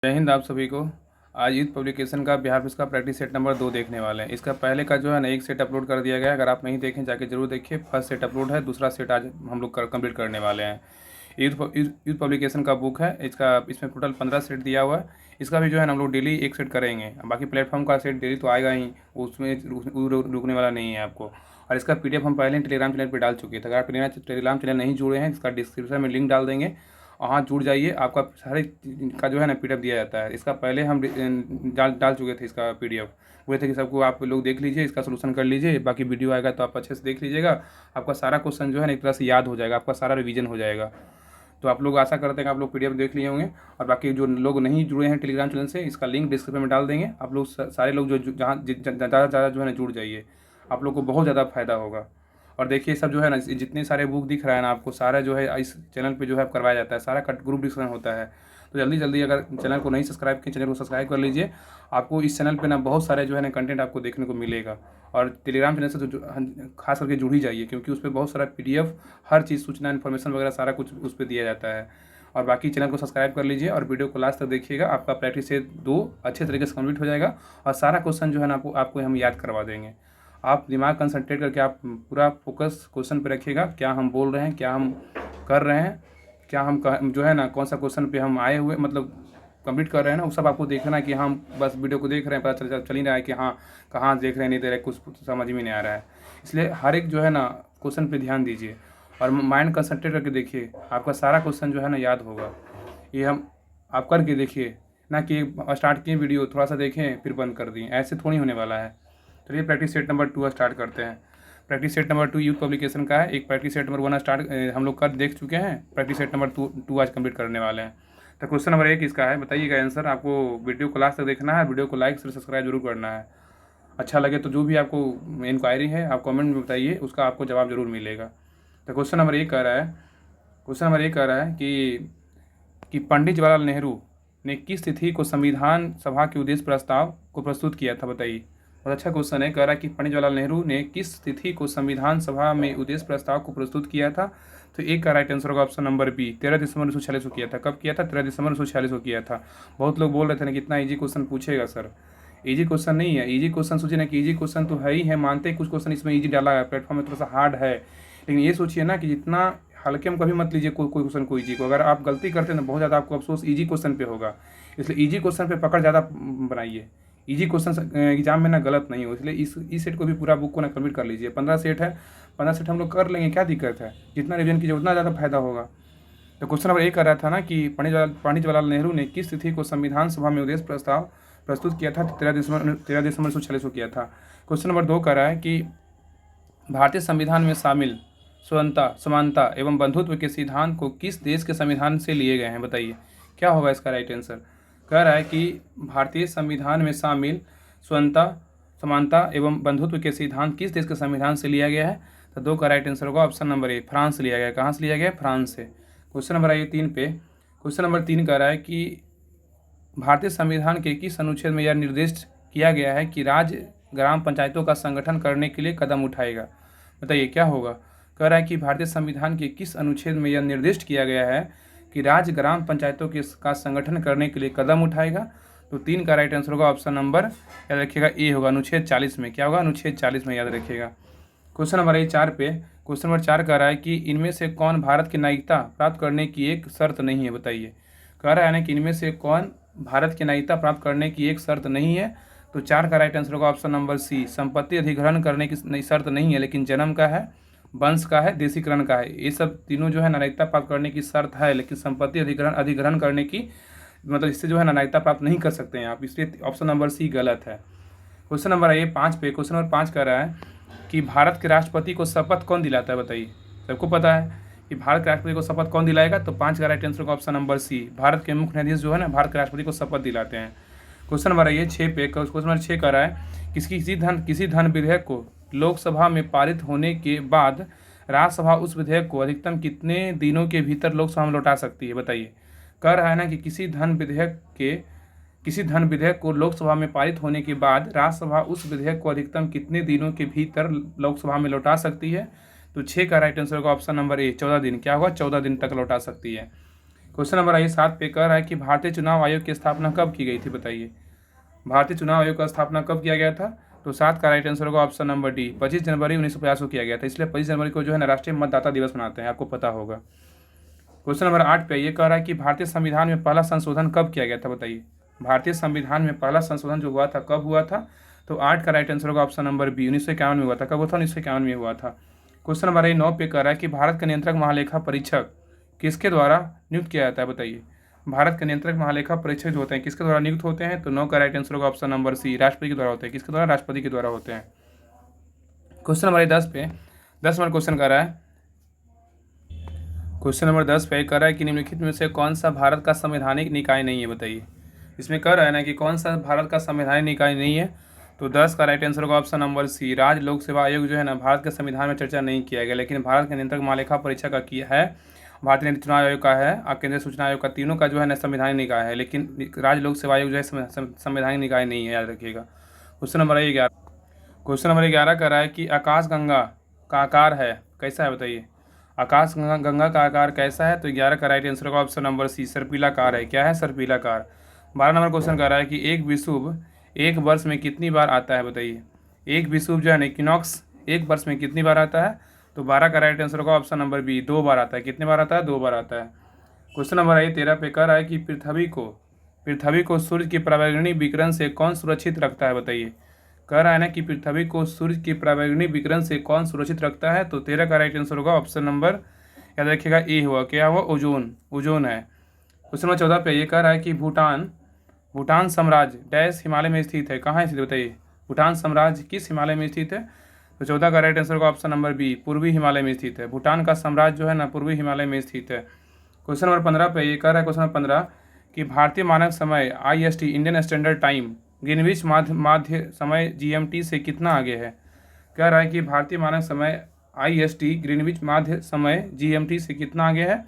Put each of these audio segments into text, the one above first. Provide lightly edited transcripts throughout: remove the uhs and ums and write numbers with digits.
जय हिंद आप सभी को। आज यूथ पब्लिकेशन का बिहार पुलिस का प्रैक्टिस सेट नंबर 2 देखने वाले हैं। इसका पहले का जो है ना एक सेट अपलोड कर दिया गया है। अगर आप नहीं देखें जाके जरूर देखिए। फर्स्ट सेट अपलोड है, दूसरा सेट आज हम लोग कंप्लीट करने वाले हैं। यूथ पब्लिकेशन का बुक है। इसमें टोटल 15 सेट दिया हुआ है। इसका भी जो है ना हम लोग डेली एक सेट करेंगे। बाकी प्लेटफॉर्म का सेट डेली तो आएगा ही, उसमें रुकने वाला नहीं है आपको। और इसका पीडीएफ हम पहले टेलीग्राम चैनल पर डाल चुके थे। अगर आप टेलीग्राम चैनल नहीं जुड़े हैं, इसका डिस्क्रिप्शन में लिंक डाल देंगे, वहाँ जुड़ जाइए। आपका सारे का जो है ना पीडीएफ दिया जाता है। इसका पहले हम डाल चुके थे। इसका पीडीएफ बोले थे कि सबको आप लोग देख लीजिए, इसका सोल्यूशन कर लीजिए। बाकी वीडियो आएगा तो आप अच्छे से देख लीजिएगा। आपका सारा क्वेश्चन जो है ना एक तरह से याद हो जाएगा, आपका सारा रिवीजन हो जाएगा। तो आप लोग आशा करते हैं कि आप लोग पीडीएफ देख लिए होंगे। और बाकी जो लोग नहीं जुड़े हैं टेलीग्राम चैनल से, इसका लिंक डिस्क्रिप्शन में डाल देंगे। आप लोग सारे लोग जो जहाँ ज़्यादा जो है ना जुड़ जाइए, आप लोग को बहुत ज़्यादा फायदा होगा। और देखिए सब जो है ना जितने सारे बुक दिख रहा है ना आपको, सारा जो है इस चैनल पे जो है करवाया जाता है। सारा ग्रुप डिस्कशन होता है। तो जल्दी जल्दी अगर चैनल को नहीं सब्सक्राइब किए, चैनल को सब्सक्राइब कर लीजिए। आपको इस चैनल पे ना बहुत सारे जो है ना कंटेंट आपको देखने को मिलेगा। और टेलीग्राम चैनल से तो खास करके जुड़ ही जाइए, क्योंकि उस पर बहुत सारा पीडीएफ, हर चीज़, सूचना, इन्फॉर्मेशन वगैरह सारा कुछ उस पर दिया जाता है। और बाकी चैनल को सब्सक्राइब कर लीजिए और वीडियो को लास्ट तक देखिएगा। आपका प्रैक्टिस से 2 अच्छे तरीके से कंप्लीट हो जाएगा। और सारा क्वेश्चन जो है ना आपको हम याद करवा देंगे। आप दिमाग कंसंट्रेट करके आप पूरा फोकस क्वेश्चन पे रखिएगा। क्या हम बोल रहे हैं, क्या हम कर रहे हैं, क्या हम जो है ना कौन सा क्वेश्चन पे हम आए हुए, मतलब कंप्लीट कर रहे हैं ना, वो सब आपको देखना है। कि हम बस वीडियो को देख रहे हैं, पता चल ही रहा है कि हाँ कहाँ देख रहे हैं, नहीं दे रहे, कुछ समझ में नहीं आ रहा है। इसलिए हर एक जो है ना क्वेश्चन पे ध्यान दीजिए और माइंड कंसंट्रेट करके देखिए। आपका सारा क्वेश्चन जो है ना याद होगा। ये हम आप करके देखिए, ना कि स्टार्ट किए वीडियो, थोड़ा सा देखें फिर बंद कर दिए, ऐसे थोड़ी होने वाला है। चलिए प्रैक्टिस सेट नंबर 2 स्टार्ट करते हैं। Practice set number 2 youth publication का है। एक प्रैक्टिस सेट नंबर 1 स्टार्ट हम लोग कर देख चुके हैं। प्रैक्टिस सेट नंबर 2 आज कंप्लीट करने वाले हैं। तो क्वेश्चन नंबर 1 इसका है, बताइएगा आंसर। आपको वीडियो को लास्ट तक देखना है। वीडियो को लाइक से सब्सक्राइब जरूर करना है। अच्छा लगे तो जो भी आपको इंक्वायरी है आप कमेंट में बताइए, उसका आपको जवाब जरूर मिलेगा। तो क्वेश्चन नंबर 1 कह रहा है, कि पंडित जवाहरलाल नेहरू ने किस तिथि को संविधान सभा के उद्देश्य प्रस्ताव को प्रस्तुत किया था, बताइए। बहुत अच्छा क्वेश्चन है। कह रहा है कि पंडित जवाहरलाल नेहरू ने किस तिथि को संविधान सभा में उद्देश्य प्रस्ताव को प्रस्तुत किया था। तो एक का राइट आंसर होगा ऑप्शन नंबर बी, 13 दिसंबर 1946 को किया था। कब किया था? 13 दिसंबर 1946 को किया था। बहुत लोग बोल रहे थे ना कितना ईजी क्वेश्चन पूछेगा सर। ईजी क्वेश्चन नहीं है। ईजी क्वेश्चन सोचिए ना कि ईजी क्वेश्चन तो है ही है, मानते ही कुछ क्वेश्चन इसमें ईजी डाला है, प्लेटफॉर्म में थोड़ा सा हार्ड है। लेकिन ये सोचिए ना कि जितना हल्के में कभी मत लीजिए कोई क्वेश्चन को ईजी को। अगर आप गलती करते हैं तो बहुत ज़्यादा आपको अफसोस ईजी क्वेश्चन पे होगा। इसलिए ईजी क्वेश्चन पे पकड़ ज़्यादा बनाइए। ईजी क्वेश्चन एग्जाम में ना गलत नहीं हो, इसलिए इस सेट को भी पूरा बुक को ना कंप्लीट कर लीजिए। 15 सेट है, 15 सेट हम लोग कर लेंगे, क्या दिक्कत है। जितना रिवीजन कीजिए उतना ज़्यादा फायदा होगा। तो क्वेश्चन नंबर 1 कर रहा था ना कि पंडित जवाहरलाल नेहरू ने किस तिथि को संविधान सभा में उद्देश्य प्रस्ताव प्रस्तुत किया था। 13 दिसंबर 1946 को किया था। क्वेश्चन नंबर 2 कर रहा है कि भारतीय संविधान में शामिल स्वतंत्रता, समानता एवं बंधुत्व के सिद्धांत को किस देश के संविधान से लिए गए हैं, बताइए। क्या होगा इसका राइट आंसर। कह रहा है कि भारतीय संविधान में शामिल स्वतंत्रता, समानता एवं बंधुत्व के सिद्धांत किस देश के संविधान से लिया गया है। तो 2 का राइट आंसर होगा ऑप्शन नंबर ए, फ्रांस से लिया गया। कहाँ से लिया गया? फ्रांस से। क्वेश्चन नंबर आइए 3 पे। क्वेश्चन नंबर 3 कह रहा है कि भारतीय संविधान के किस अनुच्छेद में यह निर्दिष्ट किया गया है कि राज्य ग्राम पंचायतों का संगठन करने के लिए कदम उठाएगा, बताइए क्या होगा। कह रहा है कि भारतीय संविधान के किस अनुच्छेद में यह निर्दिष्ट किया गया है कि राज्य ग्राम पंचायतों का संगठन करने के लिए कदम उठाएगा। तो 3 का राइट आंसर होगा ऑप्शन नंबर, याद रखिएगा, ए होगा। अनुच्छेद 40 में। क्या होगा? अनुच्छेद 40 में, याद रखिएगा। क्वेश्चन नंबर 4 पे। क्वेश्चन नंबर 4 कह रहा है कि इनमें से कौन भारत की नागरिकता प्राप्त करने की एक शर्त नहीं है, बताइए। कह रहा है ना कि इनमें से कौन भारत की नागरिकता प्राप्त करने की एक शर्त नहीं है। तो 4 का राइट आंसर होगा ऑप्शन नंबर सी, संपत्ति अधिग्रहण करने की शर्त नहीं है, लेकिन जन्म का है, वंश का है, देशीकरण का है। ये सब तीनों जो है नागरिकता प्राप्त करने की शर्त है, लेकिन संपत्ति अधिग्रहण करने की, मतलब इससे जो है नागरिकता प्राप्त नहीं कर सकते हैं आप। इसलिए ऑप्शन नंबर सी गलत है। क्वेश्चन नंबर आइए 5 पे। क्वेश्चन नंबर 5 कह रहा है कि भारत के राष्ट्रपति को शपथ कौन दिलाता है, बताइए। सबको पता है कि भारत के राष्ट्रपति को शपथ कौन दिलाएगा। तो 5 का राइट आंसर होगा ऑप्शन नंबर सी, भारत के मुख्य न्यायाधीश जो है ना भारत के राष्ट्रपति को शपथ दिलाते हैं। क्वेश्चन नंबर आइए 6 पे। क्वेश्चन नंबर 6 कह रहा है किसी धन विधेयक को लोकसभा में पारित होने के बाद राज्यसभा उस विधेयक को अधिकतम कितने दिनों के भीतर लोकसभा में लौटा सकती है, बताइए। कह रहा है ना कि किसी धन विधेयक को लोकसभा में पारित होने के बाद राज्यसभा उस विधेयक को अधिकतम कितने दिनों के भीतर लोकसभा में लौटा सकती है। तो 6 का राइट आंसर होगा ऑप्शन नंबर ए, 14 दिन। क्या होगा? 14 दिन तक लौटा सकती है। क्वेश्चन नंबर आई 7 पे कह रहा है कि भारतीय चुनाव आयोग की स्थापना कब की गई थी, बताइए। भारतीय चुनाव आयोग का स्थापना कब किया गया था? तो 7 का राइट आंसर होगा ऑप्शन नंबर डी, 25 जनवरी 1950 को किया गया था। इसलिए 25 जनवरी को जो है ना राष्ट्रीय मतदाता दिवस मनाते हैं, आपको पता होगा। क्वेश्चन नंबर 8 पे ये कह रहा है कि भारतीय संविधान में पहला संशोधन कब किया गया था, बताइए। भारतीय संविधान में पहला संशोधन जो हुआ था कब हुआ था? तो 8 का राइट आंसर होगा ऑप्शन नंबर बी, 1951 में हुआ था। कब हुआ था? 1951 में हुआ था। क्वेश्चन नंबर 9 पे कह रहा है कि भारत का नियंत्रक महालेखा परीक्षक किसके द्वारा नियुक्त किया जाता है, बताइए। भारत के नियंत्रक महालेखा परीक्षक जो होते हैं किसके द्वारा नियुक्त होते हैं? तो 9 का राइट आंसर होगा ऑप्शन नंबर सी, राष्ट्रपति के द्वारा होते हैं। किसके द्वारा? राष्ट्रपति के द्वारा होते हैं। क्वेश्चन नंबर 10 पे 10 नंबर क्वेश्चन कर रहा है। क्वेश्चन नंबर 10 पे कह रहा है कि निम्नलिखित में से कौन सा भारत का संवैधानिक निकाय नहीं है, बताइए। इसमें कह रहा है ना कि कौन सा भारत का संवैधानिक निकाय नहीं है। तो 10 का राइट आंसर होगा ऑप्शन नंबर सी, राज्य लोक सेवा आयोग जो है ना भारत के संविधान में चर्चा नहीं किया गया, लेकिन भारत के नियंत्रक महालेखा परीक्षा का किया है, भारतीय चुनाव आयोग का है और केंद्रीय सूचना आयोग का, तीनों का जो है ना संवैधानिक निकाय है, लेकिन राज्य लोक सेवा आयोग जो है संवैधानिक निकाय नहीं है, याद रखिएगा। क्वेश्चन नंबर 11 कह रहा है कि आकाश गंगा का आकार है कैसा है, बताइए। आकाश गंगा का आकार कैसा है? तो 11 का राइट आंसर होगा ऑप्शन नंबर सी, सर्पिलाकार है। क्या है? सर्पिलाकार। 12 नंबर क्वेश्चन कह रहा है कि एक विषुव एक वर्ष में कितनी बार आता है, बताइए। एक विषुव जो है ना इक्विनॉक्स एक वर्ष में कितनी बार आता है? तो 12 का राइट आंसर होगा ऑप्शन नंबर बी, 2 बार आता है। कितने बार आता है? 2 बार आता है। क्वेश्चन नंबर 13 पे कह रहा है कि पृथ्वी को सूर्य की परावैंगनी विकिरण से कौन सुरक्षित रखता है, बताइए। कह रहा है ना कि पृथ्वी को सूर्य की परावैंगनी विकिरण से कौन सुरक्षित रखता है? तो 13 का राइट आंसर होगा ऑप्शन नंबर, याद रखिएगा, ए हुआ। क्या हुआ? ओजोन है। क्वेश्चन नंबर 14 पे ये कह रहा है कि भूटान साम्राज्य डैश हिमालय में स्थित है। कहाँ स्थित है, बताइए। भूटान साम्राज्य किस हिमालय में स्थित है? तो 14 का राइट आंसर होगा ऑप्शन नंबर बी, पूर्वी हिमालय में स्थित है। भूटान का साम्राज्य जो है ना पूर्वी हिमालय में स्थित है। क्वेश्चन नंबर 15 पे ये कह रहा है, क्वेश्चन नंबर 15 कि भारतीय मानक समय IST Indian standard time Greenwich माध्य समय GMT से कितना आगे है? कह रहा है कि भारतीय मानक समय IST ग्रीनविच माध्य समय GMT से कितना आगे है?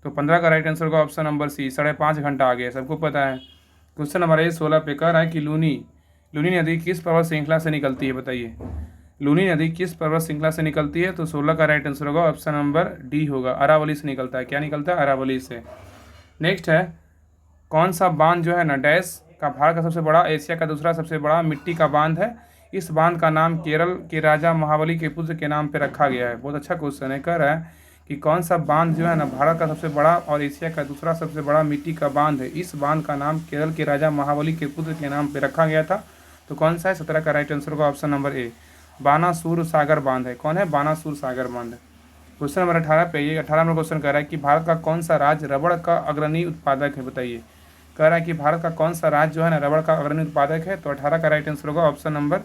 तो 15 का राइट आंसर होगा ऑप्शन नंबर सी, 5.5 घंटा आगे है, सबको पता है। क्वेश्चन नंबर 16 पे कह रहा है कि लूनी नदी किस पर्वत श्रृंखला से निकलती है, बताइए। लूनी नदी किस पर्वत श्रृंखला से निकलती है? तो 16 का राइट आंसर होगा ऑप्शन नंबर डी होगा, अरावली से निकलता है। क्या निकलता है? अरावली से। नेक्स्ट है, कौन सा बांध जो है ना डैश का भारत का सबसे बड़ा, एशिया का दूसरा सबसे बड़ा मिट्टी का बांध है? इस बांध का नाम केरल के राजा महाबली के पुत्र के नाम पे रखा गया है। बहुत अच्छा क्वेश्चन है। कह रहा है कि कौन सा बांध जो है ना भारत का सबसे बड़ा और एशिया का दूसरा सबसे बड़ा मिट्टी का बांध है? इस बांध का नाम केरल के राजा महाबली के पुत्र के नाम पे रखा गया था। तो कौन सा है? 17 का राइट आंसर होगा ऑप्शन नंबर ए, बानासुर सागर बांध है। कौन है? बानासुर सागर बांध। क्वेश्चन नंबर 18 पे ये 18 नंबर क्वेश्चन कह रहा है कि भारत का कौन सा राज्य रबड़ का अग्रणी उत्पादक है, बताइए। कह रहा है कि भारत का कौन सा राज्य जो है ना रबड़ का अग्रणी उत्पादक है? तो 18 का राइट आंसर होगा ऑप्शन नंबर,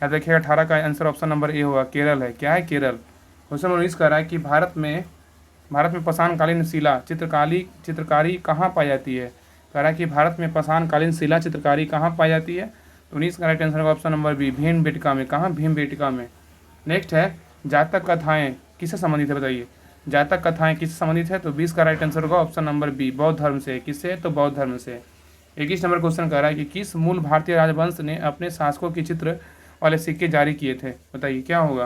याद रखिएगा, 18 का आंसर ऑप्शन नंबर ए होगा, केरल है। क्या है? केरल। क्वेश्चन नंबर 19 कह रहा है कि भारत में पाषाणकालीन शिला चित्रकारी कहाँ पाई जाती है? कह रहा है कि भारत में पाषाणकालीन शिला चित्रकारी कहाँ पाई जाती है? तो 19 का राइट आंसर होगा ऑप्शन नंबर बी, भीमबेटका में। कहाँ? भीमबेटका में। नेक्स्ट है, जातक कथाएं किससे संबंधित है, बताइए। जातक कथाएं किससे संबंधित है? तो 20 का राइट आंसर होगा ऑप्शन नंबर बी, बौद्ध धर्म से। किससे? तो बौद्ध धर्म से। 21 नंबर क्वेश्चन कह रहा है कि किस मूल भारतीय राजवंश ने अपने शासकों के चित्र वाले सिक्के जारी किए थे, बताइए। क्या होगा?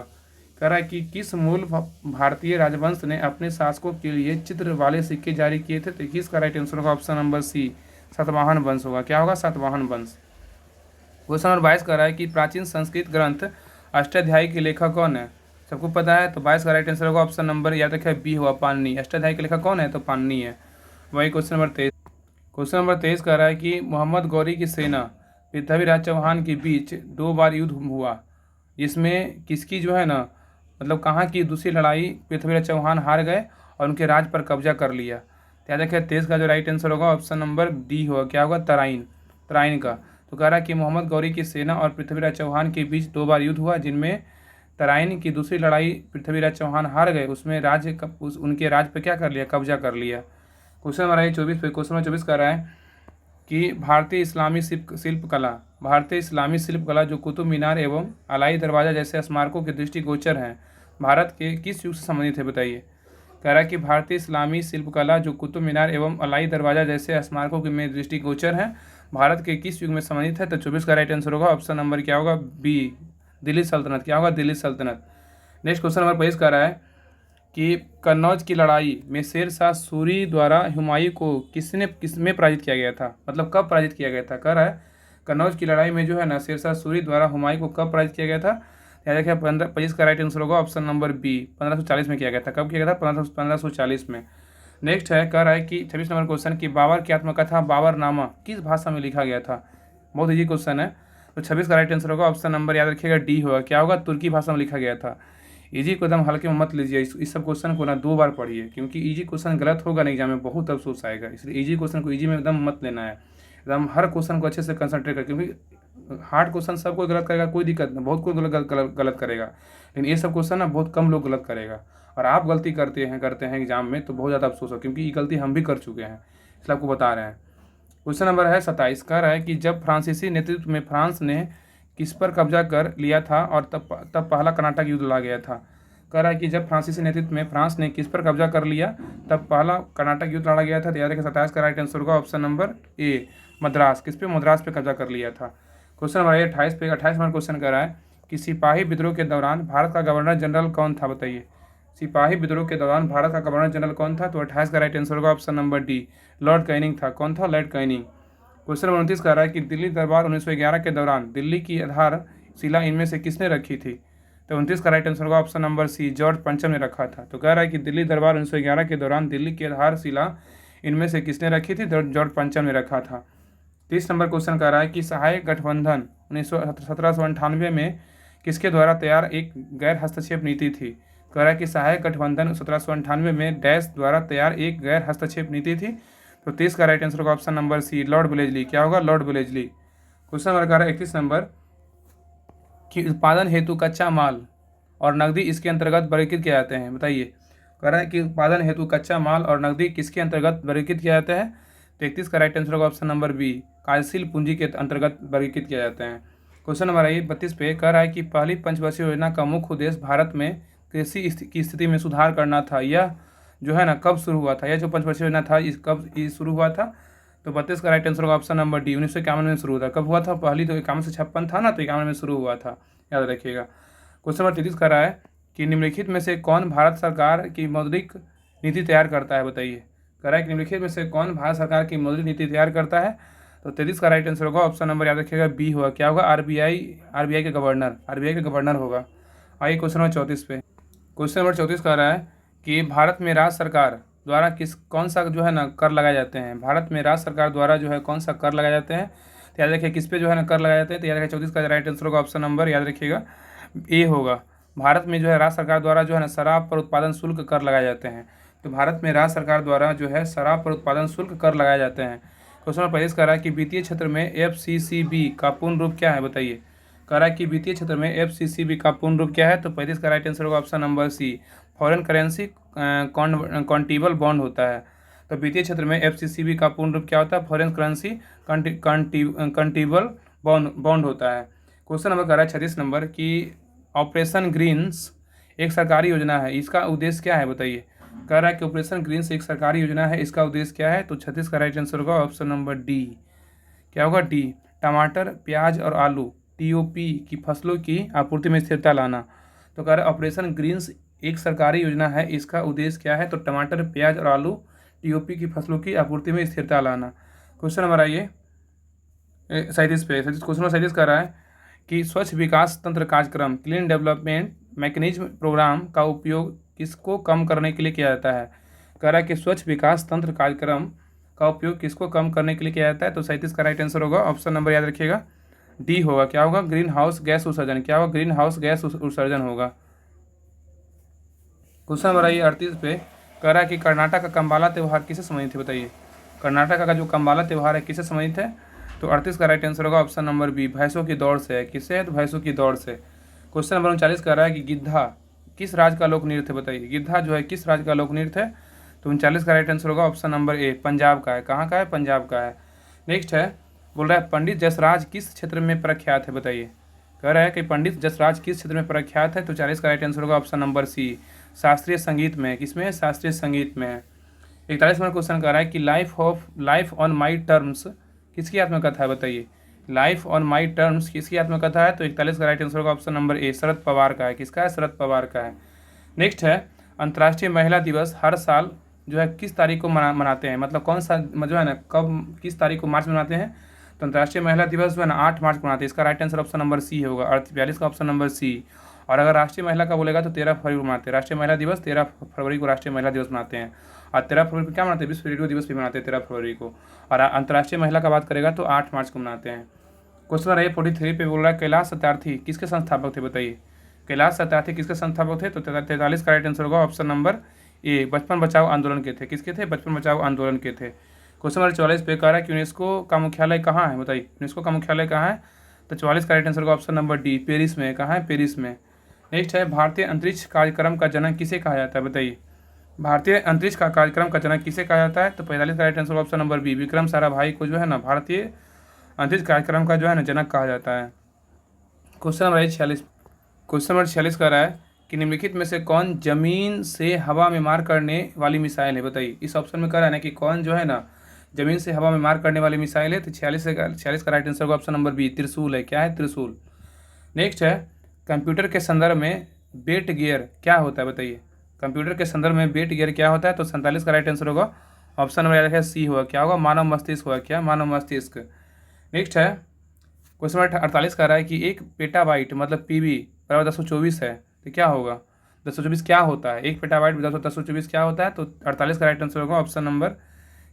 कह रहा है कि किस मूल भारतीय राजवंश ने अपने शासकों के लिए चित्र वाले सिक्के जारी किए थे? तो 21 का राइट आंसर होगा ऑप्शन नंबर सी, सातवाहन वंश होगा। क्या होगा? सातवाहन वंश। क्वेश्चन नंबर 22 कह रहा है कि प्राचीन संस्कृत ग्रंथ अष्टाध्यायी के लेखक कौन है? सबको पता है। तो 22 का राइट आंसर होगा ऑप्शन नंबर, याद रखिए, बी हुआ, पाणिनि। अष्टाध्यायी के लेखक कौन है? तो पाणिनि है। वही क्वेश्चन नंबर 23 कह रहा है कि मोहम्मद गौरी की सेना पृथ्वीराज चौहान के बीच 2 बार युद्ध हुआ, जिसमें किसकी जो है ना मतलब कहाँ की दूसरी लड़ाई पृथ्वीराज चौहान हार गए और उनके राज पर कब्जा कर लिया? तो याद रखिए, 23 का जो राइट आंसर होगा ऑप्शन नंबर डी होगा। क्या होगा? तराइन का। तो कह रहा है कि मोहम्मद गौरी की सेना और पृथ्वीराज चौहान के बीच 2 बार युद्ध हुआ, जिनमें तराइन की दूसरी लड़ाई पृथ्वीराज चौहान हार गए, उसमें उनके राज पे क्या कर लिया? कब्जा कर लिया। क्वेश्चन नंबर 24 पे क्वेश्चन नंबर 24 कह रहा है कि भारतीय इस्लामी शिल्प कला जो कुतुब मीनार एवं अलाई दरवाज़ा जैसे स्मारकों के दृष्टिगोचर हैं, भारत के किस युग से संबंधित है, बताइए। कह रहा है कि भारतीय इस्लामी शिल्पकला जो कुतुब मीनार एवं अलाई दरवाज़ा जैसे स्मारकों के में दृष्टिगोचर हैं, भारत के किस युग में संबंधित है? तो 24 का राइट आंसर होगा ऑप्शन नंबर, क्या होगा? बी, दिल्ली सल्तनत। क्या होगा? दिल्ली सल्तनत। नेक्स्ट क्वेश्चन नंबर 25 कह रहा है कि कन्नौज की लड़ाई में शेर शाह सूरी द्वारा हुमायूं को किसमें पराजित किया गया था, मतलब कब पराजित किया गया था। कह रहा है कन्नौज की लड़ाई में जो है ना शेर शाह सूरी द्वारा हुमायूं को कब पराजित किया गया था। याद रखिए 25 का राइट आंसर होगा ऑप्शन नंबर बी, 1540 में किया गया था। कब किया गया था, 1540 में। नेक्स्ट है, कह रहा है कि 26 नंबर क्वेश्चन की बाबर की आत्मकथा बाबरनामा किस भाषा में लिखा गया था। बहुत ईजी क्वेश्चन है। तो 26 का राइट आंसर होगा ऑप्शन नंबर, याद रखिएगा, डी होगा। क्या होगा, तुर्की भाषा में लिखा गया था। इजी को एकदम हल्के में मत लीजिए, इस सब क्वेश्चन को ना 2 बार पढ़िए, क्योंकि इजी क्वेश्चन गलत होगा ना एग्जाम में बहुत अफसोस आएगा। इसलिए इजी क्वेश्चन को इजी में एकदम मत लेना है, एकदम हर क्वेश्चन को अच्छे से कंसंट्रेट कर, क्योंकि हार्ड क्वेश्चन सब कोई गलत करेगा, कोई दिक्कत नहीं, बहुत कोई गलत करेगा, लेकिन ये सब क्वेश्चन ना बहुत कम लोग गलत करेगा। और आप गलती करते हैं एग्जाम में तो बहुत ज़्यादा अफसोस हो, क्योंकि ये गलती हम भी कर चुके हैं, इसलिए आपको बता रहे हैं। क्वेश्चन नंबर है 27, कह रहा है कि जब फ्रांसीसी नेतृत्व में फ्रांस ने किस पर कब्जा कर लिया था और तब पहला कर्नाटक युद्ध लड़ा गया था। कह रहा है कि जब फ्रांसीसी नेतृत्व में फ्रांस ने किस पर कब्जा कर लिया तब पहला कर्नाटक युद्ध लड़ा गया था। तो याद रखिए 27 का राइट आंसर होगा ऑप्शन नंबर ए, मद्रास। किस पे, मद्रास पे कब्जा कर लिया था। क्वेश्चन नंबर 28 नंबर क्वेश्चन कह रहा है कि सिपाही विद्रोह के दौरान भारत का गवर्नर जनरल कौन था, बताइए। सिपाही विद्रोह के दौरान भारत का गवर्नर जनरल कौन था। तो 28 का राइट आंसर होगा option number D, Lord Canning था। कौन था, लॉर्ड कैनिंग। क्वेश्चन नंबर 29 कह रहा है कि दिल्ली दरबार 1911 के दौरान दिल्ली की आधारशिला इनमें से किसने रखी थी। तो 29 का राइट आंसर होगा ऑप्शन नंबर सी, जॉर्ज पंचम ने रखा था। तो कह रहा है कि दिल्ली दरबार 1911 के दौरान दिल्ली की आधारशिला इनमें से किसने रखी थी, तो जॉर्ज पंचम ने रखा था। 30 नंबर क्वेश्चन कह रहा है कि सहायक गठबंधन 1798 में किसके द्वारा तैयार एक गैर हस्तक्षेप नीति थी। कह रहा है कि सहायक गठबंधन 1798 में डैश द्वारा तैयार एक गैर हस्तक्षेप नीति थी। तो 30 का राइट आंसर होगा option number C, Lord Wellesley. क्या होगा, लॉर्ड वेलेस्ली। क्वेश्चन नंबर कह रहा है 31 नंबर कि उत्पादन हेतु कच्चा माल और नकदी इसके अंतर्गत वर्गीकृत किए जाते हैं, बताइए। कह रहा है कि उत्पादन हेतु कच्चा माल और नकदी किसके अंतर्गत वर्गीकृत किया जाता है। तो 31 का राइट आंसर होगा ऑप्शन नंबर बी, कार्यशील पूंजी के अंतर्गत वर्गीकृत किया जाते हैं। क्वेश्चन नंबर 32 पे कह रहा है कि पहली पंचवर्षीय योजना का मुख्य उद्देश्य भारत में कृषि की स्थिति में सुधार करना था। यह जो है ना कब शुरू हुआ था, यह जो पंचवर्षीय योजना था इस कब शुरू हुआ था। तो 32 का राइट आंसर होगा ऑप्शन नंबर डी, 1951 में शुरू हुआ था। कब हुआ था, पहली तो 51 से 56 था ना, तो 51 में शुरू हुआ था, याद रखिएगा। क्वेश्चन नंबर 33 कह रहा है कि निम्नलिखित में से कौन भारत सरकार की मौद्रिक नीति तैयार करता है, बताइए। कह रहा है कि निम्नलिखित में से कौन भारत सरकार की मौद्रिक नीति तैयार करता है। तो 33 का राइट आंसर होगा ऑप्शन नंबर, याद रखिएगा, बी होगा। क्या होगा, आरबीआई के गवर्नर होगा। आइए क्वेश्चन नंबर 34 पे। क्वेश्चन नंबर 34 कह रहा है कि भारत में राज्य सरकार द्वारा कौन सा जो है ना कर लगाए जाते हैं। भारत में राज्य सरकार द्वारा जो है कौन सा कर लगाए जाते हैं। तो याद रखिए किस पे जो है ना कर लगाए जाते हैं। तो याद रखिए 34 का राइट आंसर होगा ऑप्शन नंबर, याद रखिएगा, ए होगा। भारत में जो है राज्य सरकार द्वारा जो है ना शराब पर उत्पादन शुल्क कर लगाए जाते हैं। तो भारत में राज्य सरकार द्वारा जो है शराब पर उत्पादन शुल्क कर लगाए जाते हैं। क्वेश्चन नंबर 35 कह रहा है कि वित्तीय क्षेत्र में एफसीसीबी का पूर्ण रूप क्या है, बताइए। कह रहा है कि वित्तीय क्षेत्र में एफसीसीबी का पूर्ण रूप क्या है। तो 35 का राइट आंसर होगा option number C, foreign currency convertible bond होता है। तो वित्तीय क्षेत्र में एफसीसीबी का पूर्ण रूप क्या होता है, फॉरेन करेंसी कॉन्वर्टिबल बॉन्ड होता है। क्वेश्चन नंबर कह रहा है 36 नंबर कि ऑपरेशन ग्रीन्स एक सरकारी योजना है, इसका उद्देश्य क्या है, बताइए। कह रहा है कि ऑपरेशन ग्रीन्स एक सरकारी योजना है, इसका उद्देश्य क्या है। तो 36 का राइट आंसर होगा ऑप्शन नंबर डी, क्या होगा, डी, टमाटर, प्याज और आलू टीओपी की फसलों की आपूर्ति में स्थिरता लाना। तो कह रहा है ऑपरेशन ग्रीन्स एक सरकारी योजना है, इसका उद्देश्य क्या है। तो टमाटर, प्याज और आलू टीओपी की फसलों की आपूर्ति में स्थिरता लाना। क्वेश्चन नंबर आइए 37 पे। क्वेश्चन नंबर 37 कह रहा है कि स्वच्छ विकास तंत्र कार्यक्रम क्लीन डेवलपमेंट मैकेनिज्म प्रोग्राम का उपयोग किसको कम करने के लिए किया जाता है। कह रहा है कि स्वच्छ विकास तंत्र कार्यक्रम का उपयोग किसको कम करने के लिए किया जाता है। तो 37 का राइट आंसर होगा ऑप्शन नंबर, याद रखिएगा, डी होगा। क्या होगा, ग्रीन हाउस गैस उत्सर्जन। क्या होगा, ग्रीन हाउस गैस उत्सर्जन होगा। क्वेश्चन नंबर आइए 38 पे। कह रहा है कि कर्नाटक का कंबाला त्यौहार किसे संबंधित है, बताइए। कर्नाटक का जो कंबाला त्यौहार है किसे संबंधित है। तो 38 का राइट आंसर होगा ऑप्शन नंबर बी, भैंसों की दौड़ से है। किससे है, तो भैंसों की दौड़ से। क्वेश्चन नंबर 39 कह रहा है कि गिद्धा किस राज्य का लोक नृत्य है, बताइए। गिद्धा जो है किस राज्य का लोक नृत्य है। तो 39 का राइट आंसर होगा ऑप्शन नंबर ए, पंजाब का है। कहाँ का है, पंजाब का है। नेक्स्ट है, बोल रहा है पंडित जसराज किस क्षेत्र में प्रख्यात है, बताइए। कह रहा है कि पंडित जसराज किस क्षेत्र में प्रख्यात है। तो 40 का राइट आंसर होगा ऑप्शन नंबर सी, शास्त्रीय संगीत में। किसमें है, शास्त्रीय संगीत में है। 41 नंबर क्वेश्चन कह रहा है कि लाइफ ऑन माई टर्म्स किसकी आत्मकथा है, बताइए। लाइफ ऑन माई टर्म्स किसकी आत्मकथा है। तो 41 का राइट आंसर होगा ऑप्शन नंबर ए, शरद पवार का है। किसका है, शरद पवार का है। नेक्स्ट है, अंतर्राष्ट्रीय महिला दिवस हर साल जो है किस तारीख को मनाते हैं, मतलब कौन सा जो है ना, कब किस तारीख को मार्च में मनाते हैं? तो अंतर्राष्ट्रीय महिला दिवस जो है ना 8 मार्च को मनाते हैं। इसका right answer option number C होगा, 42 का ऑप्शन नंबर सी। और अगर राष्ट्रीय महिला का बोलेगा तो 13 फरवरी को मनाते हैं। राष्ट्रीय महिला दिवस 13 फरवरी को राष्ट्रीय महिला दिवस मनाते हैं। और 13 फरवरी को क्या मनाते हैं? विश्व रेडियो दिवस भी मनाते हैं 13 फरवरी को। और अंतर्राष्ट्रीय महिला का बात करेगा तो 8 मार्च को मनाते हैं। क्वेश्चन नंबर 43 पे बोल रहा है कैलाश सत्यार्थी किसके संस्थापक थे, बताइए। कैलाश सत्यार्थी किसके संस्थापक थे? तो 43 का राइट आंसर होगा ऑप्शन नंबर ए, बचपन बचाओ आंदोलन के थे। किसके थे? बचपन बचाओ आंदोलन के थे। क्वेश्चन नंबर 44 पे कह रहा है कि यूनेस्को का मुख्यालय कहाँ है, बताइए। यूनेस्को का मुख्यालय कहाँ है? तो 44 का राइट आंसर होगा ऑप्शन नंबर डी, पेरिस में। कहाँ है? पेरिस में। नेक्स्ट है भारतीय अंतरिक्ष कार्यक्रम का जनक किसे कहा जाता है, बताइए। भारतीय अंतरिक्ष का कार्यक्रम का जनक किसे कहा जाता है? तो 45 का right answer option number B, Vikram Sarabhai को जो है ना भारतीय अंतरिक्ष कार्यक्रम का जो है ना जनक कहा जाता है। क्वेश्चन नंबर 46 कह रहा है कि निम्नलिखित में से कौन जमीन से हवा में मार करने वाली मिसाइल है, बताइए। इस ऑप्शन में कह रहा है ना कि कौन जो है ना जमीन से हवा में मार करने वाली मिसाइल है। तो 46 का राइट आंसर होगा ऑप्शन नंबर बी, त्रिशूल है। क्या है? त्रिशूल। नेक्स्ट है कंप्यूटर के संदर्भ में बेट गियर क्या होता है, बताइए। कंप्यूटर के संदर्भ में बेट गियर क्या होता है? तो 47 का राइट आंसर होगा ऑप्शन नंबर याद है सी होगा। क्या होगा? मानव मस्तिष्क होगा। क्या? मानव मस्तिष्क। नेक्स्ट है क्वेश्चन नंबर 48 कह रहा है कि एक पेटाबाइट मतलब पीबी बराबर 1024 है, तो क्या होगा? 1024 क्या होता है? एक पेटाबाइट 1024 क्या होता है? तो 48 का राइट आंसर होगा ऑप्शन नंबर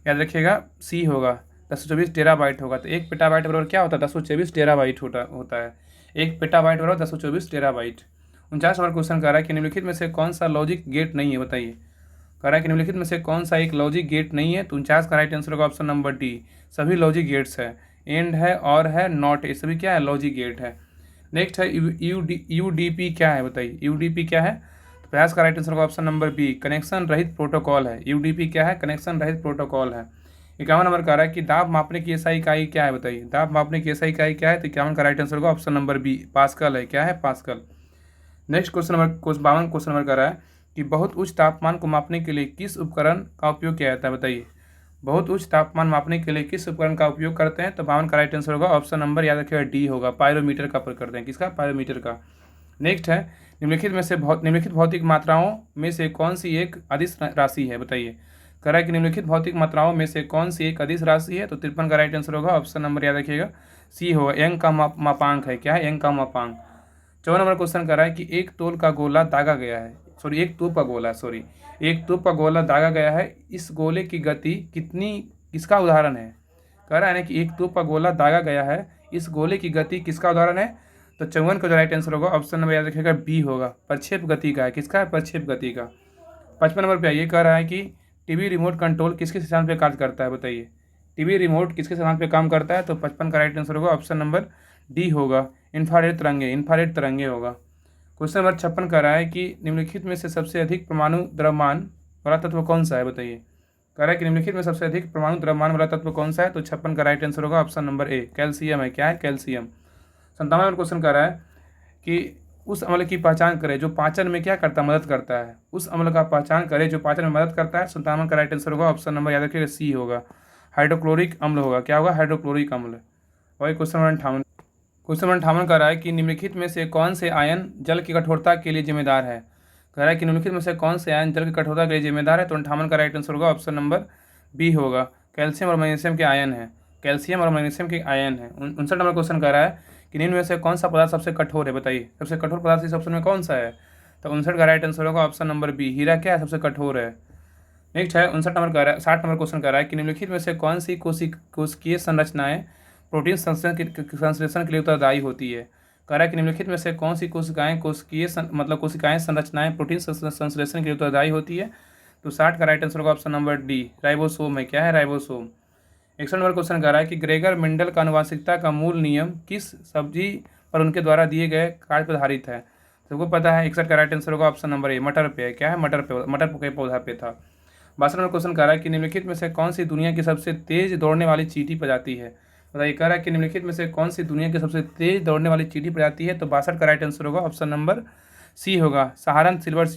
याद रखिएगा सी होगा, 1024 टेराबाइट होगा। तो एक पेटाबाइट बराबर क्या होता है? 1024 टेराबाइट होता है। एक पेटाबाइट बराबर 1024 टेराबाइट। 49 नंबर क्वेश्चन कह रहा है कि निम्नलिखित में से कौन सा लॉजिक गेट नहीं है, बताइए। कह रहा है कि निम्नलिखित में से कौन सा एक लॉजिक गेट नहीं है? तो 49 का राइट आंसर होगा ऑप्शन नंबर डी, सभी लॉजिक गेट्स है। एंड है, और है, नॉट, ये सभी क्या है? लॉजिक गेट है। नेक्स्ट है यूडीपी क्या है, बताइए। यूडीपी क्या है? तो 50 का राइट आंसर होगा ऑप्शन नंबर बी, कनेक्शन रहित प्रोटोकॉल है। यूडीपी क्या है? कनेक्शन रहित प्रोटोकॉल है। 51 नंबर कह रहा है कि दाब मापने की एसआई इकाई क्या है, बताइए। दाब मापने की एसआई इकाई क्या है? तो 51 का राइट आंसर होगा ऑप्शन नंबर बी, पास्कल है। क्या है? Pascal. Next question number 52 question number कह रहा है कि बहुत उच्च तापमान को मापने के लिए किस उपकरण का उपयोग किया जाता है, बताइए। बहुत उच्च तापमान मापने के लिए किस उपकरण का उपयोग करते हैं? तो 52 का राइट आंसर होगा ऑप्शन नंबर याद रखिएगा डी होगा, पायरोमीटर का प्रयोग करते हैं। किसका? पायरोमीटर का। नेक्स्ट है निम्नलिखित भौतिक मात्राओं में से कौन सी एक अदिश राशि है, बताइए। कह रहा है कि निम्नलिखित भौतिक मात्राओं में से कौन सी एक अदिश राशि है? तो 53 का राइट आंसर होगा ऑप्शन नंबर याद रखिएगा सी होगा, यंग का मापांक है। क्या है? यंग का मापांक। 54 नंबर क्वेश्चन कर रहा है कि एक तोल का गोला दागा गया है, एक तोप का गोला दागा गया है, इस गोले की गति कितनी, किसका उदाहरण है? कह रहा है ना कि एक तोप का गोला दागा गया है, इस गोले की गति किसका उदाहरण है? तो 54 का जो राइट आंसर होगा ऑप्शन नंबर याद रखिएगा बी होगा, प्रक्षेप गति का है। किसका है? प्रक्षेप गति का। 55 नंबर पे ये कह रहा है कि टीवी रिमोट कंट्रोल किसके सिद्धांत पे कार्य करता है, बताइए। टीवी रिमोट किसके सिद्धांत पे काम करता है? तो 55 का राइट आंसर होगा ऑप्शन नंबर डी होगा, इंफ्रारेड तरंगे होगा। क्वेश्चन नंबर 56 कह रहा है कि निम्नलिखित में से सबसे अधिक परमाणु द्रव्यमान वाला तत्व कौन सा है, बताइए। कह रहा है कि निम्नलिखित में सबसे अधिक परमाणु द्रव्यमान वाला तत्व कौन सा है? तो 56 का राइट आंसर होगा ऑप्शन नंबर ए, कैल्शियम है। क्या है? कैल्शियम। 57 नंबर क्वेश्चन कह रहा है कि उस अम्ल की पहचान करें जो पाचन में क्या करता है? मदद करता है। उस अम्ल का पहचान करें जो पाचन में मदद करता है। 57 का राइट आंसर होगा ऑप्शन नंबर याद रखिएगा सी होगा, हाइड्रोक्लोरिक अम्ल होगा। क्या होगा? हाइड्रोक्लोरिक अम्ल। वही क्वेश्चन नंबर 58 कह रहा है कि निम्नलिखित में से कौन से आयन जल की कठोरता के लिए जिम्मेदार है? कह रहा है कि निम्नलिखित में से कौन से आयन जल की कठोरता के लिए जिम्मेदार है? तो 58 का राइट आंसर होगा ऑप्शन नंबर बी होगा, कैल्शियम और मैग्नीशियम के आयन है। 59 नंबर क्वेश्चन कह रहा है कि निम्न में से कौन सा पदार्थ सबसे कठोर है, बताइए। सबसे कठोर पदार्थ इस ऑप्शन में कौन सा है? तो 59 का राइट आंसर होगा ऑप्शन नंबर बी, हीरा क्या है? सबसे कठोर है। नेक्स्ट है 60 नंबर क्वेश्चन कह रहा है कि निम्नलिखित में से कौन सी कोशिकीय संरचनाएं प्रोटीन संश्लेषण के लिए उत्तरदायी होती है? कह रहा है कि निम्नलिखित में से कौन सी कोशिकाएं संरचनाएं प्रोटीन संश्लेषण के लिए उत्तरदायी होती है? तो 60 का राइट आंसर होगा ऑप्शन नंबर डी, राइबोसोम है। क्या है? राइबोसोम। 61 नंबर क्वेश्चन कह रहा है कि ग्रेगर मेंडल का आनुवंशिकता का मूल नियम किस सब्जी पर उनके द्वारा दिए गए कार्य पर आधारित है? सबको पता है। 61 का राइट आंसर होगा ऑप्शन नंबर ए, मटर पे है। क्या है? मटर के पौधा पे था। 62 नंबर क्वेश्चन कह रहा है कि निम्नलिखित में से कौन सी दुनिया की सबसे तेज दौड़ने वाली चींटी प्रजाति है? बताइए। कह रहा है कि निम्नलिखित में से कौन सी दुनिया की सबसे तेज दौड़ने वाली चींटी प्रजाति है? तो 62 का राइट आंसर होगा ऑप्शन नंबर सी होगा, सहारन सिल्वर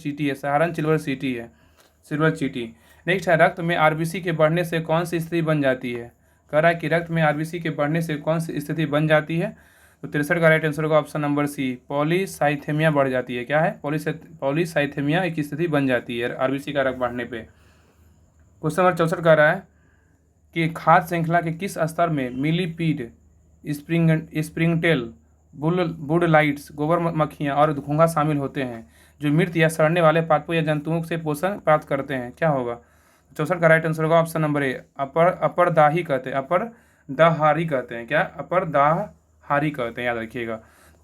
चींटी। नेक्स्ट है रक्त में आरबीसी के बढ़ने से कौन सी स्थिति बन जाती है? कह रहा है कि रक्त में आरबीसी के बढ़ने से कौन सी स्थिति बन जाती है? तो 63 का राइट आंसर होगा ऑप्शन नंबर सी, पॉलीसाइथेमिया बढ़ जाती है। क्या है? पॉलीसाइथेमिया एक स्थिति बन जाती है आरबीसी का रक्त बढ़ने पे। क्वेश्चन नंबर 64 कह रहा है कि खाद्य श्रृंखला के किस स्तर में मिलीपीड, स्प्रिंगटेल, बुडलाइट्स, गोबर मक्खियाँ और घोंघा शामिल होते हैं जो मृत या सड़ने वाले पादपों या जंतुओं से पोषण प्राप्त करते हैं? क्या होगा? 64 का राइट आंसर होगा ऑप्शन नंबर ए, अपरदाही कहते हैं, अपरदाहारी कहते हैं। क्या? अपरदाहारी कहते हैं, याद रखिएगा।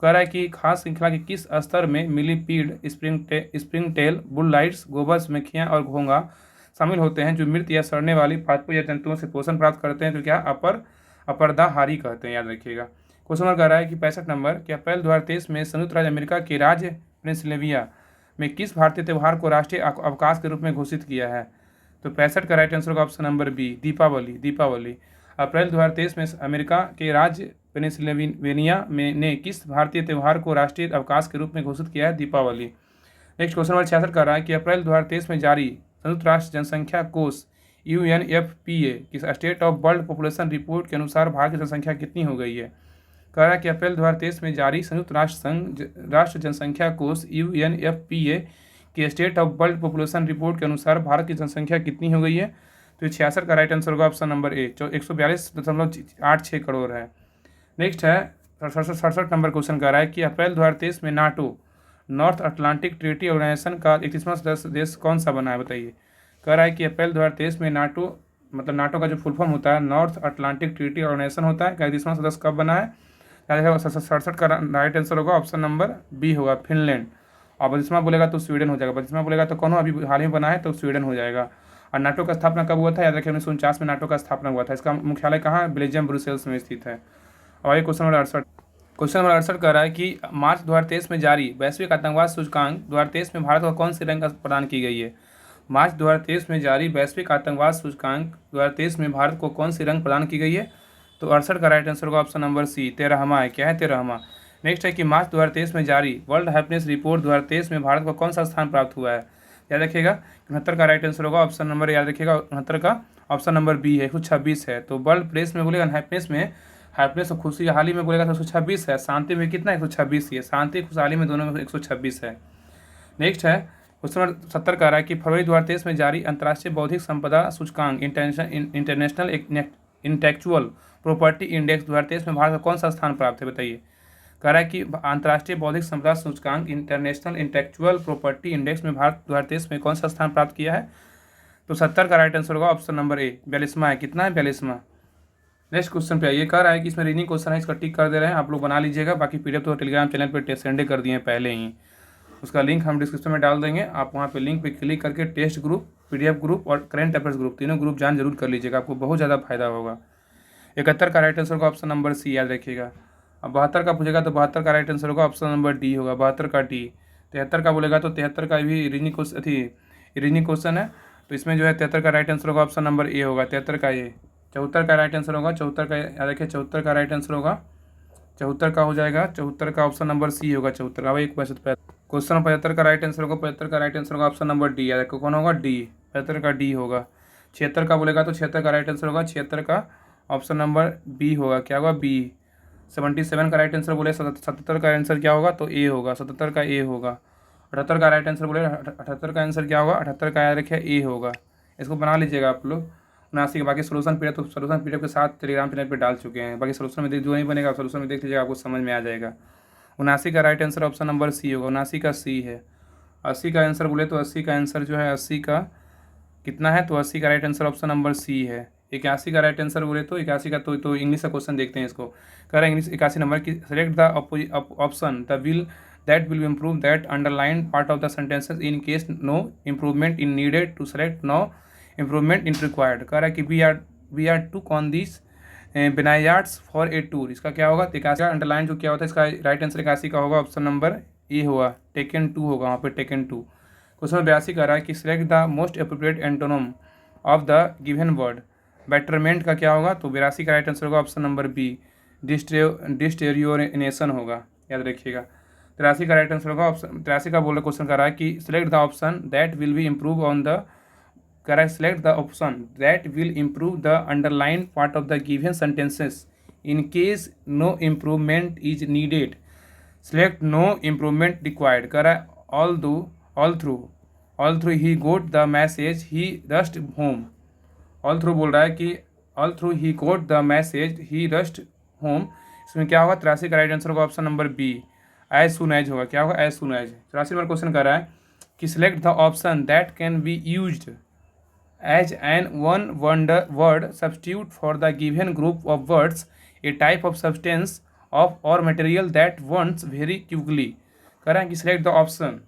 कह रहा है कि खाद्य श्रृंखला के किस स्तर में मिलीपीड, स्प्रिंगटेल, बुललाइट्स, गोबर मक्खियाँ और घोंघा शामिल होते हैं जो मृत या सड़ने वाली पादपों या जंतुओं से पोषण प्राप्त करते हैं? तो क्या? अपरदाहारी कहते हैं, याद रखिएगा। क्वेश्चन नंबर कह रहा है कि 65 नंबर कि अप्रैल 2023 में संयुक्त राज्य अमेरिका के राज्य पेंसिल्वेनिया में किस भारतीय त्यौहार को राष्ट्रीय अवकाश के रूप में घोषित किया है? तो 65 का राइट आंसर होगा ऑप्शन नंबर बी, दीपावली। अप्रैल 2023 में अमेरिका के राज्य पेंसिल्वेनिया में ने किस भारतीय त्यौहार को राष्ट्रीय अवकाश के रूप में घोषित किया है? दीपावली। नेक्स्ट क्वेश्चन नंबर 66 कर रहा है कि अप्रैल 2023 में जारी संयुक्त राष्ट्र जनसंख्या कोष UNFPA की state of world population report के अनुसार भारत की जनसंख्या कितनी हो गई है? कह रहा है कि अप्रैल 2023 में जारी संयुक्त राष्ट्र जनसंख्या कोष UNFPA की state of world population report के अनुसार भारत की जनसंख्या कितनी हो गई है? तो 66 का राइट आंसर होगा ऑप्शन नंबर ए, 142.86 करोड़ है। नेक्स्ट है 67 नंबर क्वेश्चन कह रहा है कि अप्रैल 2023 में NATO, North Atlantic Treaty Organization का 31वां सदस्य देश कौन सा बना है? बताइए। कह रहा है कि अप्रैल 2023 में नाटो, मतलब नाटो का जो फुल फॉर्म होता है नॉर्थ अटलांटिक ट्रीटी ऑर्गेनाइजेशन होता है, 31वां सदस्य कब बना है? 67 का राइट आंसर होगा ऑप्शन नंबर बी होगा, फिनलैंड। और 32वां बोलेगा तो स्वीडन हो जाएगा। 32वां बोलेगा तो कौन अभी हाल ही में बना है तो स्वीडन हो जाएगा। और नाटो का स्थापना कब हुआ था? याद रखिए 1949 में नाटो का स्थापना हुआ था। इसका मुख्यालय कहाँ है? बेल्जियम ब्रुसेल्स में स्थित है। और ये क्वेश्चन नंबर 68 कह रहा है कि मार्च 2023 में जारी वैश्विक आतंकवाद सूचकांक 2023 में भारत को कौन सी रैंक प्रदान की गई है? मार्च 2023 में जारी वैश्विक आतंकवाद सूचकांक 2023 में भारत को कौन सी रैंक प्रदान की गई है? तो 68 का राइट आंसर होगा ऑप्शन नंबर सी, 13वां है। क्या है? 13वां। नेक्स्ट है कि मार्च 2023 में जारी वर्ल्ड हैप्पीनेस रिपोर्ट 2023 में भारत को कौन सा स्थान प्राप्त हुआ है? याद रखिएगा 69 का राइट आंसर होगा ऑप्शन नंबर, याद रखिएगा 69 का ऑप्शन नंबर बी है, 126 है। तो वर्ल्ड प्रेस में बोलेगा हैप्पीनेस और खुशी हाली में बोलेगा तो 126 है, शांति में कितना? 126 ही है। शांति खुशहाली में दोनों में 126 है। नेक्स्ट है क्वेश्चन नंबर 70 कह रहा है कि फरवरी 2023 में जारी अंतर्राष्ट्रीय बौद्धिक संपदा सूचकांक इंटरनेशनल इंटेलेक्चुअल प्रॉपर्टी इंडेक्स 2023 में भारत का कौन सा स्थान प्राप्त है? बताइए। कह रहा है कि अंतर्राष्ट्रीय बौद्धिक संपदा सूचकांक इंटरनेशनल इंटेलेक्चुअल प्रॉपर्टी इंडेक्स में भारत 2023 में कौन सा स्थान प्राप्त किया है? तो 70 का राइट आंसर होगा ऑप्शन नंबर ए, 42वां है। कितना है? 42वां। नेक्स्ट क्वेश्चन पे आइए। कह रहा है कि इसमें रीजनिंग क्वेश्चन है, इसका टिक कर दे रहे हैं, आप लोग बना लीजिएगा। बाकी PDF तो टेलीग्राम चैनल पर सेंड कर दिए हैं पहले ही, उसका लिंक हम डिस्क्रिप्शन में डाल देंगे। आप वहाँ पे लिंक पे क्लिक करके टेस्ट ग्रुप, PDF ग्रुप और करेंट अफेयर्स ग्रुप तीनों ग्रुप ज्वाइन जरूर कर लीजिएगा, आपको बहुत ज़्यादा फायदा होगा। 71 का राइट आंसर होगा ऑप्शन नंबर सी, याद रखिएगा। अब 72 का पूछेगा तो 72 का राइट आंसर होगा ऑप्शन नंबर डी होगा, 72 का डी। 73 का बोलेगा तो 73 का भी रीजनिंग क्वेश्चन है, तो इसमें जो है 73 का राइट आंसर होगा ऑप्शन नंबर ए होगा, 73 का ए। 74 का राइट आंसर होगा, 74 का याद रखिए, 74 का राइट आंसर होगा, 74 का हो जाएगा, 74 का ऑप्शन नंबर सी होगा, 74 का। एक क्वेश्चन 75 का राइट आंसर होगा, 75 का राइट आंसर होगा ऑप्शन नंबर डी, याद रखो कौन होगा? डी, 75 का डी होगा। 76 का बोलेगा तो 76 का राइट आंसर होगा, 76 का ऑप्शन नंबर बी होगा। क्या होगा? बी। 77 का राइट आंसर बोले 77 का आंसर क्या होगा? तो ए होगा, 77 का ए होगा। 78 का राइट आंसर बोले 78 का आंसर क्या होगा? 78 का याद रखिए ए होगा। इसको बना लीजिएगा आप लोग। 79 के बाकी सोल्यूशन PDF तो सोल्यूशन PDF के साथ टेलीग्राम चैनल पर डाल चुके हैं, बाकी सोल्यूशन में जो नहीं बनेगा सोल्यूशन में देख लीजिएगा, आपको समझ में आ जाएगा। 79 का right answer option number C होगा, 79 का सी है। 80 का आंसर बोले तो 80 का आंसर जो है 80 का कितना है? तो 80 का right answer option number C है। 81 का राइट आंसर बोले तो 81 का तो इंग्लिश का क्वेश्चन देखते हैं इसको। कह रहा है इंग्लिश 81 नंबर की select the option that will improve that underline part of the sentences in case no improvement in needed to select no improvement in required. कह रहा है कि we are to on this vineyards for a tour. इसका क्या होगा? 81 का underline जो क्या होता है, इसका राइट आंसर 81 का होगा ऑप्शन नंबर ए होगा, टेकन 2 होगा वहाँ पे, टेकन 2। क्वेश्चन 82 कह रहा है कि select the most appropriate antonym of the given word. Betterment का क्या होगा? तो 82 का राइट आंसर होगा ऑप्शन नंबर बी, डिस्टेरियोनेशन होगा, याद रखिएगा। 83 का राइट आंसर होगा ऑप्शन 83 का बोल रहा क्वेश्चन कर रहा है कि select the option that will be improve on the, कह रहा है select the option that will improve the underline part of the given sentences in case no improvement is needed select no improvement required. कह रहा है all through he got the message he rushed home. All through बोल रहा है कि all through he got the message he rushed home. इसमें क्या होगा? 83 का राइट आंसर होगा option number B, as soon as होगा। क्या होगा? As soon as. 84 number question कर रहा है कि select the option that can be used as an one word substitute for the given group of words a type of substance of or material that wants very quickly. कह रहे हैं कि select the option,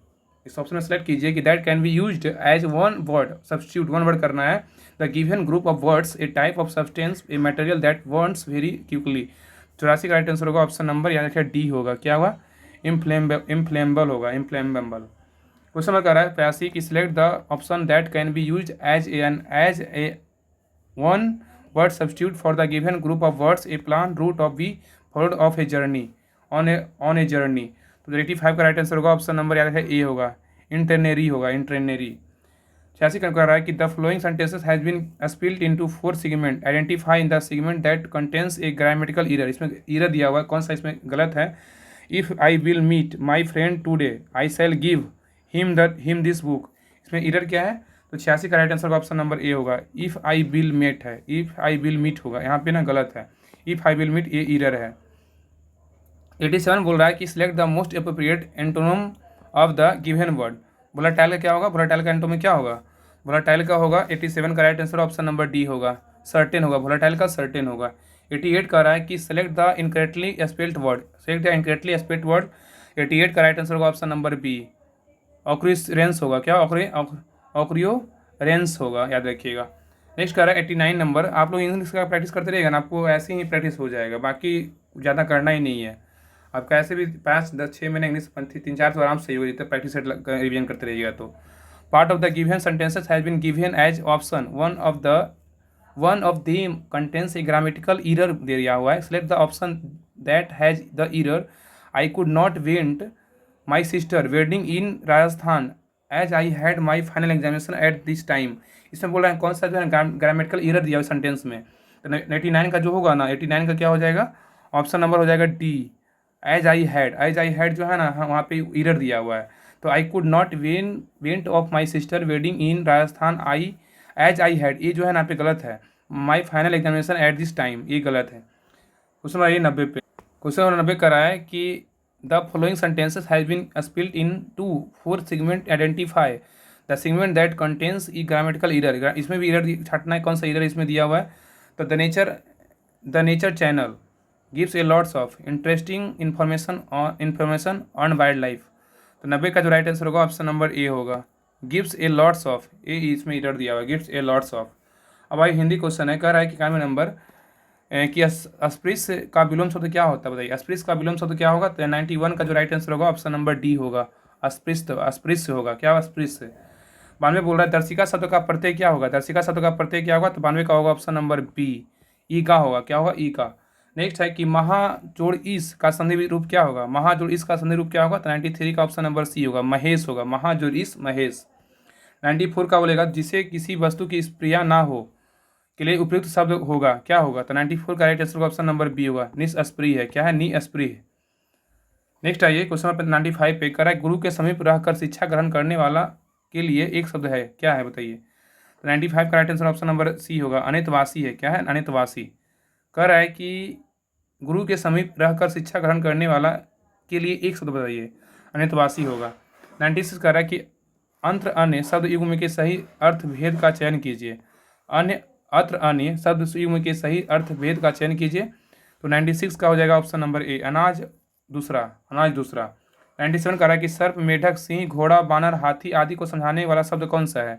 इस option में select कीजिए कि that can be used as one word substitute, one word करना है, the given group of words a type of substance a material that wants very quickly. 84 का राइट आंसर होगा option number, याद रखिए D होगा। क्या होगा? इम्फ्लेमेबल होगा, इम्फ्लेमेबल। क्वेश्चन नंबर कह रहा है 85 की select the option that can be used as a one word substitute for the given group of words a plan route of be followed of a journey on a journey. तो 85 का right answer होगा option number, याद है ए होगा, इंटरनेरी होगा, इंटरनेरी। 86 का कह रहा है कि the following sentences has been split into 4 segment, identify in the segment that contains a grammatical error. इसमें एरर दिया हुआ है, कौन सा इसमें गलत है? If I will meet my friend today I shall give him this book. इसमें एरर क्या है? तो 86 का राइट आंसर का ऑप्शन नंबर ए होगा, इफ़ आई विल मीट है, इफ़ आई विल मीट होगा, यहाँ पे ना गलत है, इफ़ आई विल मीट ये एरर है। 87 बोल रहा है कि select the most appropriate antonym of the given word. Volatile का क्या होगा? वोलेटाइल का एंटोनिम क्या होगा? वोलेटाइल का होगा 87 का right answer option number D होगा, सर्टेन होगा, वोलेटाइल का सर्टेन होगा। 88 कह रहा है कि select the incorrectly spelled word, select the incorrectly spelled word. 88 का राइट आंसर होगा ऑप्शन नंबर बी, ऑक्रियोरेंस होगा। क्या? ऑक्रियोरेंस होगा, याद रखिएगा। नेक्स्ट कह रहा है 89 नंबर। आप लोग इंग्लिश का प्रैक्टिस करते रहिएगा ना, आपको ऐसे ही प्रैक्टिस हो जाएगा, बाकी ज़्यादा करना ही नहीं है। आपका ऐसे भी 5-10-6 महीने इंग्लिश 3-4 तो आराम से ही हो जाता है, प्रैक्टिस रिवीजन करते रहिएगा। तो part of the given sentences has been given as option one of them contains a grammatical error दे दिया हुआ है। Select the option that has the error I could not went my sister wedding in Rajasthan as I had my final examination at this time. इसमें बोल रहे हैं कौन सा जो है ग्रामेटिकल एरर दिया हुआ सेंटेंस में। तो 89 का जो होगा ना, 89 का क्या हो जाएगा? ऑप्शन नंबर हो जाएगा डी, एज आई हैड जो है ना, वहाँ पे एरर दिया हुआ है। तो I could not went of my sister wedding in Rajasthan as I had, ये जो है ना पे गलत है। My final examination at this time, ये गलत है। क्वेश्चन नंबर 90 पे, क्वेश्चन नंबर 90 कर रहा है कि the following sentences has been split into 4 segment, identify the segment that contains the grammatical error. इसमें भी एरर छाटना है, कौन सा एरर इसमें दिया हुआ है? तो the nature channel gives A lots of interesting information on wild life. तो 90 का जो राइट आंसर होगा ऑप्शन नंबर ए होगा, गिव्स ए लॉट्स ऑफ, ए इसमें एरर दिया हुआ है, गिव्स ए लॉट्स ऑफ। अब भाई हिंदी क्वेश्चन है, कह रहा है कि 91 नंबर कि अस्पृश्य का विलोम शब्द क्या होता है? बताइए, अस्पृश्य का विलोम शब्द क्या होगा? तो 91 का जो राइट आंसर होगा ऑप्शन नंबर डी होगा, अस्पृश्य होगा। क्या? अस्पृश्य। 92 बोल रहा है दर्शिका शब्द का प्रत्यय क्या होगा? दर्शिका शब्द का प्रत्यय क्या होगा? तो 92 का होगा ऑप्शन नंबर बी, ई का होगा। क्या होगा? ई का। नेक्स्ट है कि महाजोड़ इस का संधि रूप क्या होगा? महाजोड़ इस का संधि रूप क्या होगा? तो 93 का ऑप्शन नंबर सी होगा, महेश होगा, महाजोड़ इस महेश। 94 का बोलेगा जिसे किसी वस्तु की स्प्रिया ना हो के लिए उपयुक्त शब्द होगा, क्या होगा? तो 94 का राइट आंसर होगा ऑप्शन नंबर बी होगा, निस्पृह है। क्या है? निस्पृह। नेक्स्ट आइए क्वेश्चन नंबर 95 पे, कह रहा है गुरु के समीप रहकर शिक्षा ग्रहण करने वाला के लिए एक शब्द है, क्या है? बताइए। तो 95 का right answer option number C होगा, अनितवासी है। क्या है? अनितवासी। कह रहा है कि गुरु के समीप रहकर शिक्षा ग्रहण करने वाला के लिए एक शब्द बताइए, अनितवासी होगा। 96 कह रहा है कि अंत्र अन्य शब्द युग्म के सही अर्थ भेद का चयन कीजिए, अन्य शब्द युग्म के सही अर्थ भेद का चयन कीजिए। तो 96 का हो जाएगा ऑप्शन नंबर ए, अनाज दूसरा। 97 कह रहा है कि सर्प, मेढक, सिंह, घोड़ा, बानर, हाथी आदि को समझाने वाला शब्द कौन सा है?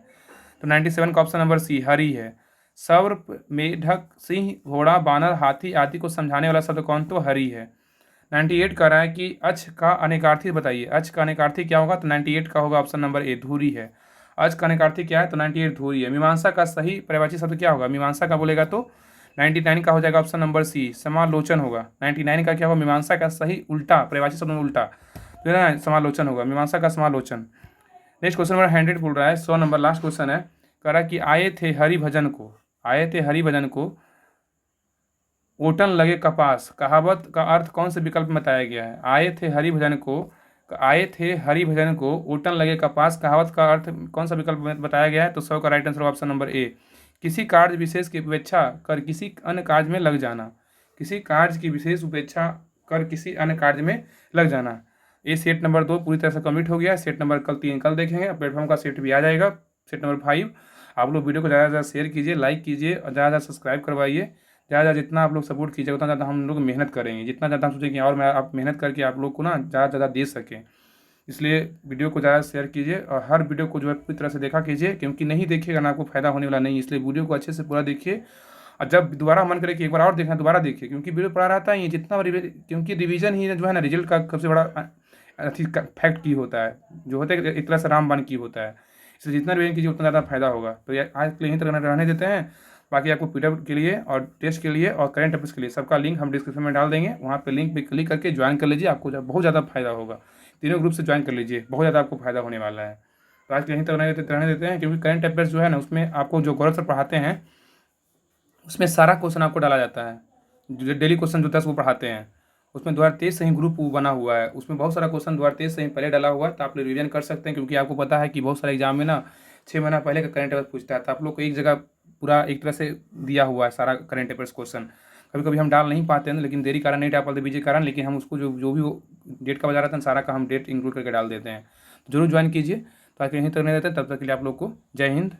तो 97 का ऑप्शन नंबर सी, हरि है। सर्प, मेढक, सिंह, घोड़ा, बानर, हाथी आदि को समझाने वाला शब्द कौन? तो हरि है। 98 कह रहा है कि अच का अनेकार्थी बताइए, अच का अनेकार्थी क्या होगा? तो 98 का होगा ऑप्शन नंबर ए, धूरी है। अच का अनेकार्थी क्या है? तो 98 धूरी है। मीमांसा का सही पर्यायवाची शब्द क्या होगा? मीमांसा का बोलेगा तो 99 का हो जाएगा ऑप्शन नंबर सी, समालोचन होगा। 99 का क्या होगा? मीमांसा का सही उल्टा पर्यायवाची शब्द में उल्टा तो है ना, समालोचन होगा, मीमांसा का समालोचन। नेक्स्ट क्वेश्चन नंबर 100 बोल रहा है, 100 नंबर लास्ट क्वेश्चन है। कह रहा है कि आए थे हरिभजन को ओटन लगे कपास कहावत का अर्थ कौन से विकल्प में बताया गया है? आए थे हरि भजन को ओटन लगे कपास कहावत का अर्थ कौन सा विकल्प में बताया गया है? तो 100 का राइट आंसर ऑप्शन नंबर ए, किसी कार्य विशेष की उपेक्षा कर किसी अन्य कार्य में लग जाना। किसी कार्य की विशेष उपेक्षा कर किसी अन्य कार्य में लग जाना। ये सेट नंबर 2 पूरी तरह से कंप्लीट हो गया। सेट नंबर 3 कल देखेंगे। प्लेटफॉर्म का सेट भी आ जाएगा। सेट नंबर 5 आप लोग वीडियो को ज़्यादा से ज़्यादा शेयर कीजिए, लाइक कीजिए और ज़्यादा ज़्यादा सब्सक्राइब करवाइए। ज़्यादा जितना आप लोग सपोर्ट कीजिएगा उतना ज़्यादा हम लोग मेहनत करेंगे, जितना ज़्यादा हम सोचेंगे और मैं आप मेहनत करके आप लोग को ना ज़्यादा से ज़्यादा दे सकें। इसलिए वीडियो को ज़्यादा शेयर कीजिए और हर वीडियो को जो है पूरी तरह से देखा कीजिए, क्योंकि नहीं देखिएगा ना आपको फ़ायदा होने वाला नहीं। इसलिए वीडियो को अच्छे से पूरा देखिए और जब दोबारा मन करे कि एक बार और देखना दोबारा देखिए, क्योंकि वीडियो पढ़ा रहता है ये जितना क्योंकि रिवीजन ही जो है ना रिजल्ट का सबसे बड़ा फैक्ट की होता है, जो होता है एक तरह से रामबाण की होता है। इसलिए जितना रिवीजन कीजिए उतना ज़्यादा फायदा होगा। तो ये आज के लिए यहीं तक रहने देते हैं। बाकी आपको पीडब्ल्यू के लिए और टेस्ट के लिए और करंट अफेयर्स के लिए सबका लिंक हम डिस्क्रिप्शन में डाल देंगे। वहाँ पे लिंक पे क्लिक करके ज्वाइन कर लीजिए, आपको बहुत ज़्यादा फायदा होगा। तीनों ग्रुप से ज्वाइन कर लीजिए, बहुत ज़्यादा आपको फायदा होने वाला है। तो आज के यहीं तक रहने देते हैं, क्योंकि करंट अफेयर्स जो है ना उसमें आपको जो गौरव सर पढ़ाते हैं उसमें सारा क्वेश्चन आपको डाला जाता है। जो डेली क्वेश्चन जो 10 वो पढ़ाते हैं उसमें 2023 से ही ग्रुप बना हुआ है, उसमें बहुत सारा क्वेश्चन 2023 से ही पहले डाला हुआ है। तो आप लोग रिवीजन कर सकते हैं, क्योंकि आपको पता है कि बहुत सारे एग्जाम में ना 6 महीना पहले का करंट अफेयर्स पूछता है। तो आप लोग को एक जगह पूरा एक तरह से दिया हुआ है सारा करंट अफेयर्स क्वेश्चन। कभी कभी हम डाल नहीं पाते हैं, लेकिन देरी कारण नहीं डाल पाते, बीजे कारण, लेकिन हम उसको जो भी डेट का बजा रहता है सारा का हम डेट इंक्लूड करके डाल देते हैं। तो जरूर ज्वाइन कीजिए। तो आज यहीं तक नहीं रहते, तब तक के लिए आप लोग को जय हिंद।